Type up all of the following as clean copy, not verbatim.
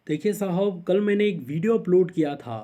देखिए साहब, कल मैंने एक वीडियो अपलोड किया था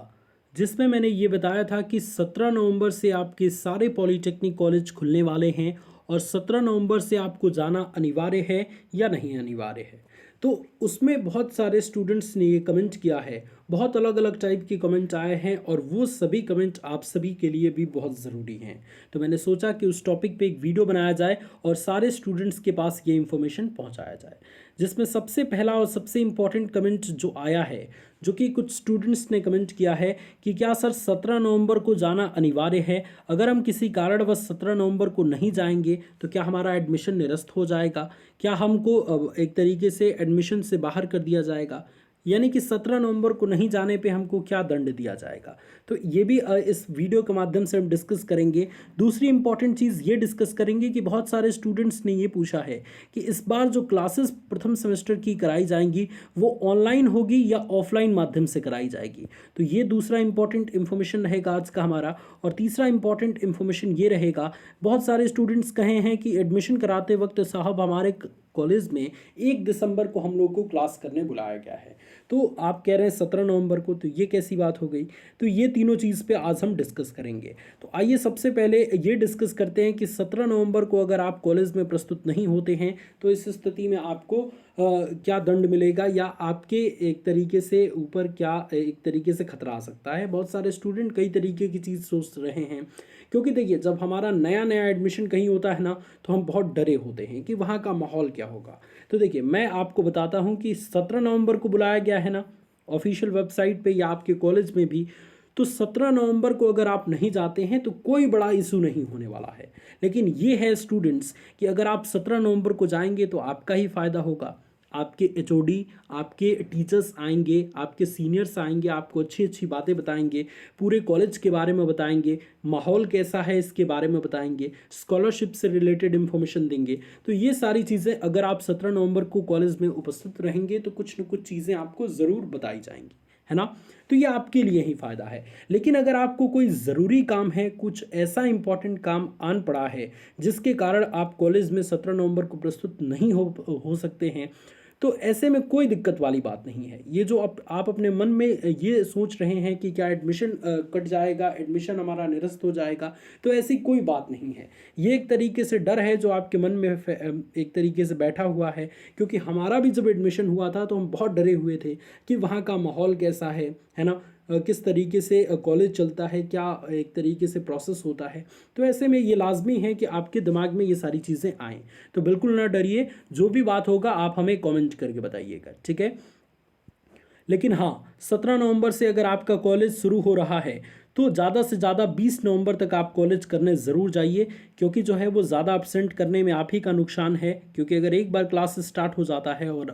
जिसमें मैंने ये बताया था कि 17 नवंबर से आपके सारे पॉलिटेक्निक कॉलेज खुलने वाले हैं और 17 नवंबर से आपको जाना अनिवार्य है या नहीं अनिवार्य है। तो उसमें बहुत सारे स्टूडेंट्स ने ये कमेंट किया है, बहुत अलग अलग टाइप के कमेंट आए हैं और वो सभी कमेंट आप सभी के लिए भी बहुत ज़रूरी हैं। तो मैंने सोचा कि उस टॉपिक पे एक वीडियो बनाया जाए और सारे स्टूडेंट्स के पास ये इन्फॉर्मेशन पहुंचाया जाए, जिसमें सबसे पहला और सबसे इम्पॉर्टेंट कमेंट जो आया है, जो कि कुछ स्टूडेंट्स ने कमेंट किया है कि क्या सर 17 नवंबर को जाना अनिवार्य है? अगर हम किसी कारणवश 17 नवंबर को नहीं जाएंगे तो क्या हमारा एडमिशन निरस्त हो जाएगा? क्या हमको एक तरीके से एडमिशन से बाहर कर दिया जाएगा? यानी कि 17 नवंबर को नहीं जाने पे हमको क्या दंड दिया जाएगा? तो ये भी इस वीडियो के माध्यम से हम डिस्कस करेंगे। दूसरी इंपॉर्टेंट चीज़ ये डिस्कस करेंगे कि बहुत सारे स्टूडेंट्स ने ये पूछा है कि इस बार जो क्लासेस प्रथम सेमेस्टर की कराई जाएंगी वो ऑनलाइन होगी या ऑफलाइन माध्यम से कराई जाएगी। तो ये दूसरा इंपॉर्टेंट इन्फॉर्मेशन रहेगा आज का हमारा। और तीसरा इंपॉर्टेंट इन्फॉर्मेशन ये रहेगा, बहुत सारे स्टूडेंट्स कहे हैं कि एडमिशन कराते वक्त साहब हमारे कॉलेज में 1 दिसंबर को हम लोग को क्लास करने बुलाया गया है, तो आप कह रहे हैं 17 नवंबर को, तो ये कैसी बात हो गई? तो ये तीनों चीज़ पे आज हम डिस्कस करेंगे। तो आइए सबसे पहले ये डिस्कस करते हैं कि 17 नवंबर को अगर आप कॉलेज में प्रस्तुत नहीं होते हैं तो इस स्थिति में आपको क्या दंड मिलेगा या आपके एक तरीके से ऊपर क्या एक तरीके से खतरा आ सकता है। बहुत सारे स्टूडेंट कई तरीके की चीज़ सोच रहे हैं, क्योंकि देखिए जब हमारा नया नया एडमिशन कहीं होता है ना, तो हम बहुत डरे होते हैं कि वहाँ का माहौल क्या होगा। तो देखिए मैं आपको बताता हूँ कि 17 नवंबर को बुलाया गया है ना ऑफिशियल वेबसाइट पे या आपके कॉलेज में भी। तो 17 नवंबर को अगर आप नहीं जाते हैं तो कोई बड़ा इशू नहीं होने वाला है। लेकिन ये है स्टूडेंट्स कि अगर आप 17 नवंबर को जाएंगे तो आपका ही फायदा होगा। आपके एचओडी, आपके टीचर्स आएंगे, आपके सीनियर्स आएंगे, आपको अच्छी अच्छी बातें बताएंगे, पूरे कॉलेज के बारे में बताएंगे, माहौल कैसा है इसके बारे में बताएंगे, स्कॉलरशिप से रिलेटेड इन्फॉर्मेशन देंगे। तो ये सारी चीज़ें अगर आप 17 नवंबर को कॉलेज में उपस्थित रहेंगे तो कुछ न कुछ चीज़ें आपको ज़रूर बताई जाएंगी, है ना। तो ये आपके लिए ही फ़ायदा है। लेकिन अगर आपको कोई ज़रूरी काम है, कुछ ऐसा इंपॉर्टेंट काम आन पड़ा है जिसके कारण आप कॉलेज में 17 नवंबर को प्रस्तुत नहीं हो सकते हैं, तो ऐसे में कोई दिक्कत वाली बात नहीं है। ये जो आप अपने मन में ये सोच रहे हैं कि क्या एडमिशन कट जाएगा, एडमिशन हमारा निरस्त हो जाएगा, तो ऐसी कोई बात नहीं है। ये एक तरीके से डर है जो आपके मन में एक तरीके से बैठा हुआ है, क्योंकि हमारा भी जब एडमिशन हुआ था तो हम बहुत डरे हुए थे कि वहाँ का माहौल कैसा है ना, किस तरीके से कॉलेज चलता है, क्या एक तरीके से प्रोसेस होता है। तो ऐसे में ये लाजमी है कि आपके दिमाग में ये सारी चीज़ें आएँ। तो बिल्कुल ना डरिए, जो भी बात होगा आप हमें कमेंट करके बताइएगा, ठीक है। लेकिन हाँ, 17 नवंबर से अगर आपका कॉलेज शुरू हो रहा है तो ज़्यादा से ज़्यादा 20 नवंबर तक आप कॉलेज करने ज़रूर जाइए, क्योंकि जो है वो ज़्यादा एब्सेंट करने में आप ही का नुकसान है। क्योंकि अगर एक बार क्लास स्टार्ट हो जाता है और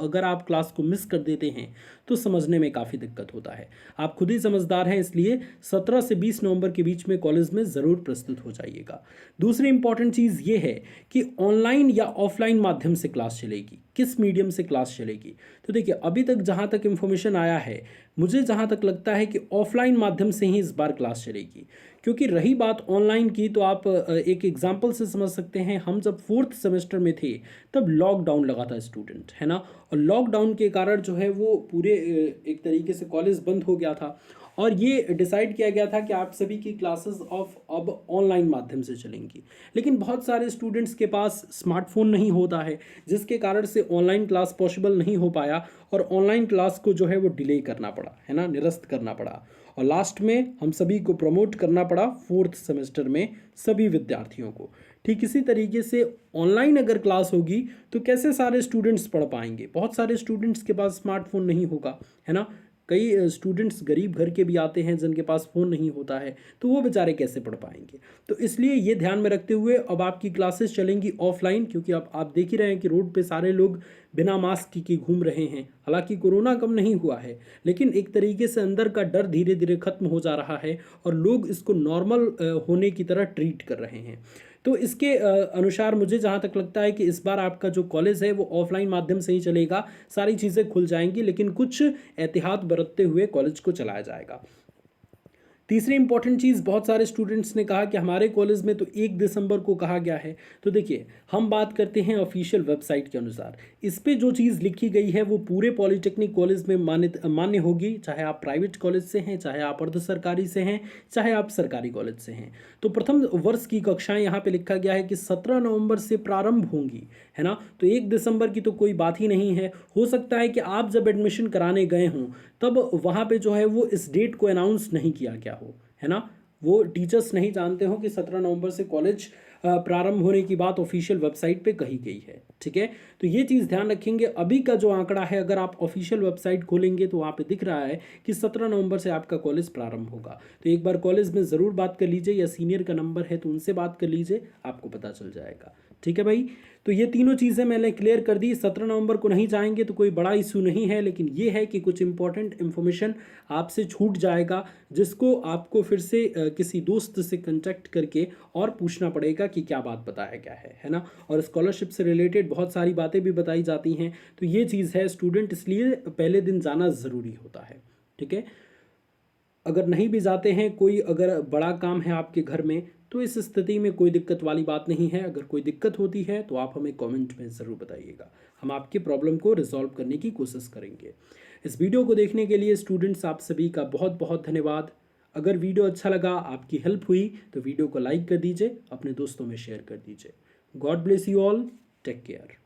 अगर आप क्लास को मिस कर देते हैं तो समझने में काफ़ी दिक्कत होता है। आप खुद ही समझदार हैं, इसलिए 17 से 20 नवंबर के बीच में कॉलेज में ज़रूर प्रस्तुत हो जाइएगा। दूसरी इंपॉर्टेंट चीज़ ये है कि ऑनलाइन या ऑफलाइन माध्यम से क्लास चलेगी, किस मीडियम से क्लास चलेगी। तो देखिए अभी तक जहाँ तक इन्फॉर्मेशन आया है, मुझे जहाँ तक लगता है कि ऑफलाइन माध्यम से ही इस बार क्लास चलेगी। क्योंकि रही बात ऑनलाइन की, तो आप एक एग्जांपल से समझ सकते हैं। हम जब 4th सेमेस्टर में थे तब लॉकडाउन लगा था स्टूडेंट, है ना, और लॉकडाउन के कारण जो है वो पूरे एक तरीके से कॉलेज बंद हो गया था और ये डिसाइड किया गया था कि आप सभी की क्लासेस अब ऑनलाइन माध्यम से चलेंगी। लेकिन बहुत सारे स्टूडेंट्स के पास स्मार्टफोन नहीं होता है, जिसके कारण से ऑनलाइन क्लास पॉसिबल नहीं हो पाया और ऑनलाइन क्लास को जो है वो डिले करना पड़ा, है ना, निरस्त करना पड़ा। और लास्ट में हम सभी को प्रमोट करना पड़ा 4th सेमेस्टर में सभी विद्यार्थियों को। ठीक इसी तरीके से ऑनलाइन अगर क्लास होगी तो कैसे सारे स्टूडेंट्स पढ़ पाएंगे? बहुत सारे स्टूडेंट्स के पास स्मार्टफोन नहीं होगा, है ना। कई स्टूडेंट्स गरीब घर के भी आते हैं जिनके पास फ़ोन नहीं होता है, तो वो बेचारे कैसे पढ़ पाएंगे? तो इसलिए ये ध्यान में रखते हुए अब आपकी क्लासेस चलेंगी ऑफलाइन, क्योंकि अब आप देख ही रहे हैं कि रोड पे सारे लोग बिना मास्क के घूम रहे हैं। हालांकि कोरोना कम नहीं हुआ है, लेकिन एक तरीके से अंदर का डर धीरे धीरे खत्म हो जा रहा है और लोग इसको नॉर्मल होने की तरह ट्रीट कर रहे हैं। तो इसके अनुसार मुझे जहाँ तक लगता है कि इस बार आपका जो कॉलेज है वो ऑफलाइन माध्यम से ही चलेगा। सारी चीज़ें खुल जाएंगी, लेकिन कुछ एहतियात बरतते हुए कॉलेज को चलाया जाएगा। तीसरी इंपॉर्टेंट चीज़, बहुत सारे स्टूडेंट्स ने कहा कि हमारे कॉलेज में तो 1 दिसंबर को कहा गया है। तो देखिए, हम बात करते हैं ऑफिशियल वेबसाइट के अनुसार। इस पे जो चीज़ लिखी गई है वो पूरे पॉलिटेक्निक कॉलेज में मान्य होगी, चाहे आप प्राइवेट कॉलेज से हैं, चाहे आप अर्ध सरकारी से हैं, चाहे आप सरकारी कॉलेज से हैं। तो प्रथम वर्ष की कक्षाएं यहाँ पे लिखा गया है कि 17 नवंबर से प्रारंभ होंगी, है ना। तो 1 दिसंबर की तो कोई बात ही नहीं है। हो सकता है कि आप जब एडमिशन कराने गए हों तब वहाँ पे जो है वो इस डेट को अनाउंस नहीं किया गया हो, है ना। वो टीचर्स नहीं जानते हो कि 17 नवंबर से कॉलेज प्रारंभ होने की बात ऑफिशियल वेबसाइट पे कही गई है, ठीक है। तो ये चीज़ ध्यान रखेंगे। अभी का जो आंकड़ा है, अगर आप ऑफिशियल वेबसाइट खोलेंगे तो वहाँ पे दिख रहा है कि 17 नवंबर से आपका कॉलेज प्रारंभ होगा। तो एक बार कॉलेज में ज़रूर बात कर लीजिए, या सीनियर का नंबर है तो उनसे बात कर लीजिए, आपको पता चल जाएगा, ठीक है भाई। तो ये तीनों चीज़ें मैंने क्लियर कर दी। 17 नवंबर को नहीं जाएंगे तो कोई बड़ा इशू नहीं है, लेकिन ये है कि कुछ इंपॉर्टेंट इन्फॉर्मेशन आपसे छूट जाएगा, जिसको आपको फिर से किसी दोस्त से कंटेक्ट करके और पूछना पड़ेगा कि क्या बात बताया गया है ना। और स्कॉलरशिप से रिलेटेड बहुत सारी बातें भी बताई जाती हैं। तो ये चीज़ है स्टूडेंट, इसलिए पहले दिन जाना ज़रूरी होता है, ठीक है। अगर नहीं भी जाते हैं, कोई अगर बड़ा काम है आपके घर में, तो इस स्थिति में कोई दिक्कत वाली बात नहीं है। अगर कोई दिक्कत होती है तो आप हमें कमेंट में ज़रूर बताइएगा, हम आपके प्रॉब्लम को रिजॉल्व करने की कोशिश करेंगे। इस वीडियो को देखने के लिए स्टूडेंट्स आप सभी का बहुत बहुत धन्यवाद। अगर वीडियो अच्छा लगा, आपकी हेल्प हुई, तो वीडियो को लाइक कर दीजिए, अपने दोस्तों में शेयर कर दीजिए। God bless you all, take care.